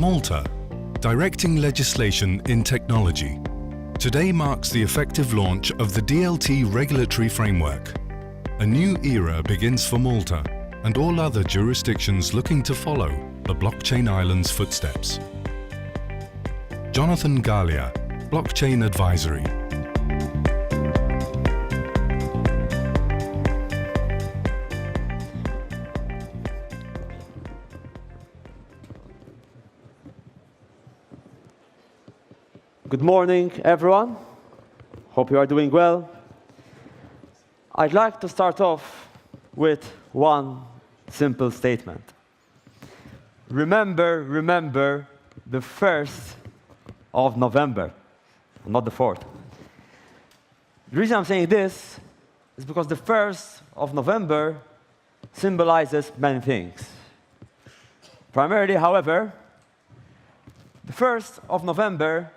Malta, directing legislation in technology. Today marks the effective launch of the DLT Regulatory Framework. A new era begins for Malta and all other jurisdictions looking to follow the blockchain island's footsteps. Jonathan Gallia, Blockchain Advisory. Good morning, everyone. Hope you are doing well. I'd like to start off with one simple statement. Remember the 1st of November, not the 4th. The reason I'm saying this is because the 1st of November symbolizes many things. Primarily, however, the 1st of November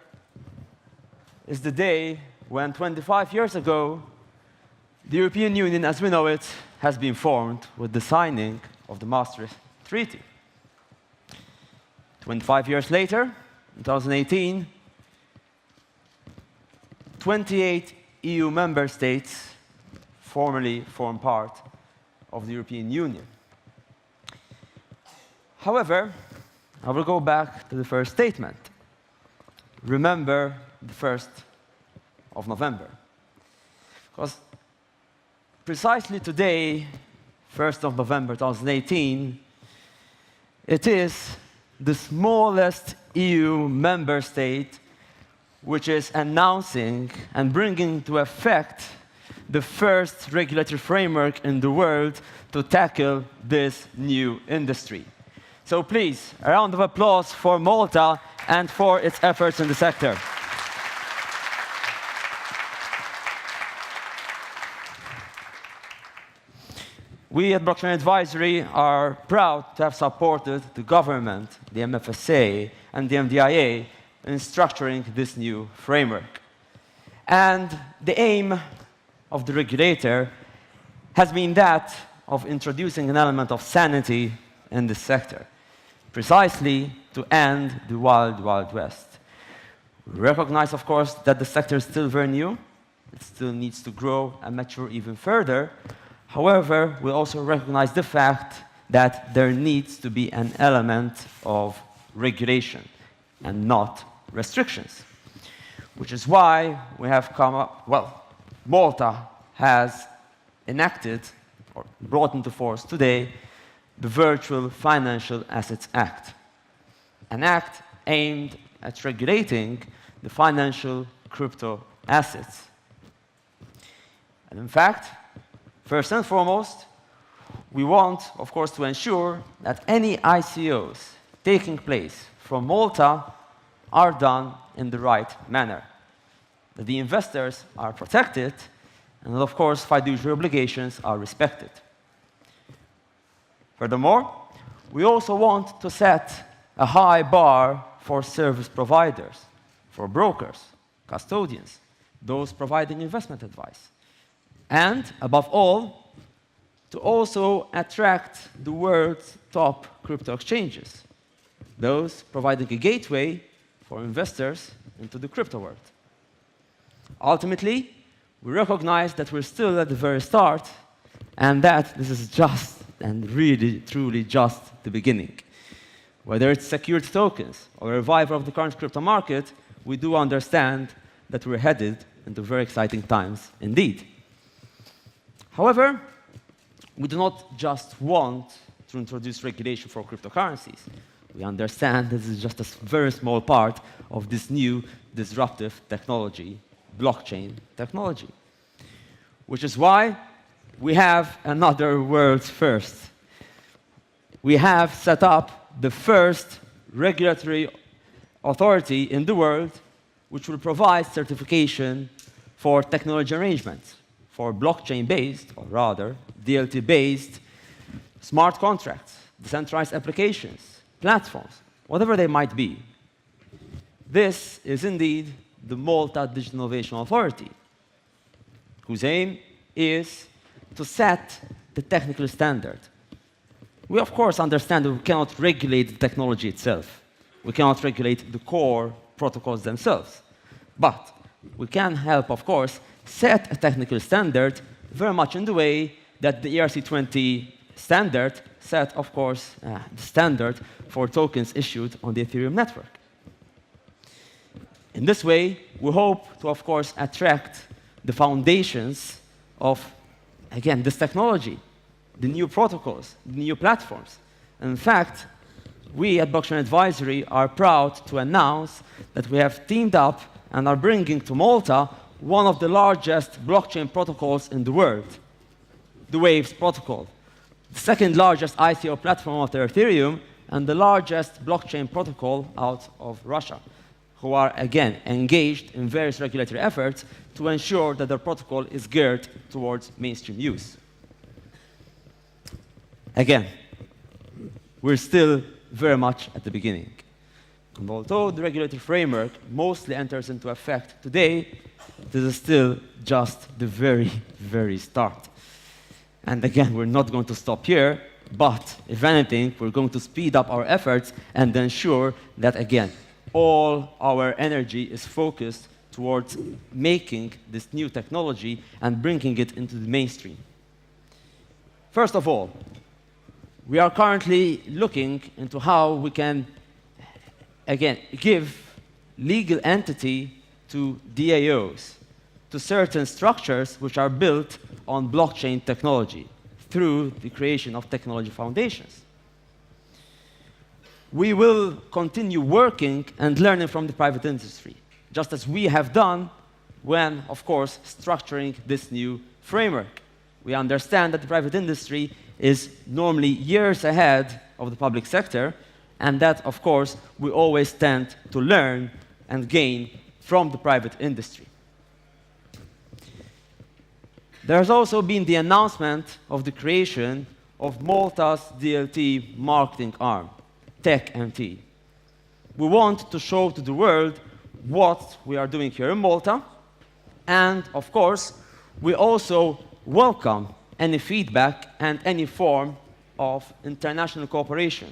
is the day when 25 years ago, the European Union, as we know it, has been formed with the signing of the Maastricht Treaty. 25 years later, in 2018, 28 EU member states formally form part of the European Union. However, I will go back to the first statement. Remember the 1st of November. Because precisely today, 1st of November 2018, it is the smallest EU member state which is announcing and bringing into effect the first regulatory framework in the world to tackle this new industry. So please, a round of applause for Malta and for its efforts in the sector. We at Blockchain Advisory are proud to have supported the government, the MFSA, and the MDIA in structuring this new framework. And the aim of the regulator has been that of introducing an element of sanity in this sector, precisely to end the wild, wild west. We recognize, of course, that the sector is still very new. It still needs to grow and mature even further. However, we also recognize the fact that there needs to be an element of regulation and not restrictions, which is why we have come up, well, Malta has enacted or brought into force today the Virtual Financial Assets Act, an act aimed at regulating the financial crypto assets. And in fact, first and foremost, we want, of course, to ensure that any ICOs taking place from Malta are done in the right manner, that the investors are protected, and of course, fiduciary obligations are respected. Furthermore, we also want to set a high bar for service providers, for brokers, custodians, those providing investment advice. And, above all, to also attract the world's top crypto exchanges, those providing a gateway for investors into the crypto world. Ultimately, we recognize that we're still at the very start, and that this is just, and really, truly just the beginning. Whether it's secured tokens or a revival of the current crypto market, we do understand that we're headed into very exciting times indeed. However, we do not just want to introduce regulation for cryptocurrencies. We understand this is just a very small part of this new disruptive technology, blockchain technology. Which is why we have another world's first. We have set up the first regulatory authority in the world which will provide certification for technology arrangements, for blockchain-based, or rather, DLT-based smart contracts, decentralized applications, platforms, whatever they might be. This is indeed the Malta Digital Innovation Authority, whose aim is to set the technical standard. We, of course, understand that we cannot regulate the technology itself. We cannot regulate the core protocols themselves. But we can help, of course, set a technical standard very much in the way that the ERC20 standard set, of course, the standard for tokens issued on the Ethereum network. In this way, we hope to, of course, attract the foundations of, again, this technology, the new protocols, the new platforms. In fact, we at Blockchain Advisory are proud to announce that we have teamed up and are bringing to Malta one of the largest blockchain protocols in the world, the Waves protocol, the second largest ICO platform after Ethereum, and the largest blockchain protocol out of Russia, who are, again, engaged in various regulatory efforts to ensure that their protocol is geared towards mainstream use. Again, we're still very much at the beginning. And although the regulatory framework mostly enters into effect today, this is still just the very, very start. And again, we're not going to stop here, but if anything, we're going to speed up our efforts and ensure that, again, all our energy is focused towards making this new technology and bringing it into the mainstream. First of all, we are currently looking into how we can, again, give legal entity to DAOs, to certain structures which are built on blockchain technology through the creation of technology foundations. We will continue working and learning from the private industry, just as we have done when, of course, structuring this new framework. We understand that the private industry is normally years ahead of the public sector, and that, of course, we always tend to learn and gain from the private industry. There has also been the announcement of the creation of Malta's DLT marketing arm, TechMT. We want to show to the world what we are doing here in Malta, and, of course, we also welcome any feedback and any form of international cooperation.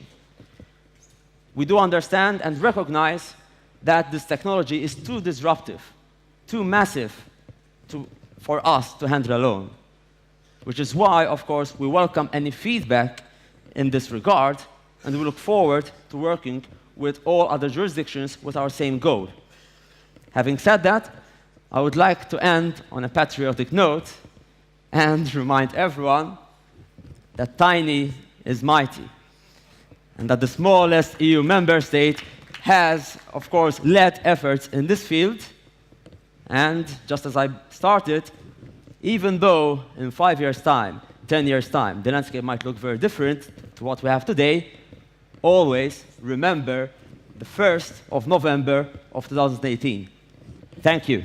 We do understand and recognize that this technology is too disruptive, too massive for us to handle alone, which is why, of course, we welcome any feedback in this regard, and we look forward to working with all other jurisdictions with our same goal. Having said that, I would like to end on a patriotic note and remind everyone that tiny is mighty, and that the smallest EU member state has, of course, led efforts in this field. And just as I started, even though in 5 years' time, 10 years' time, the landscape might look very different to what we have today, always remember the 1st of November of 2018. Thank you.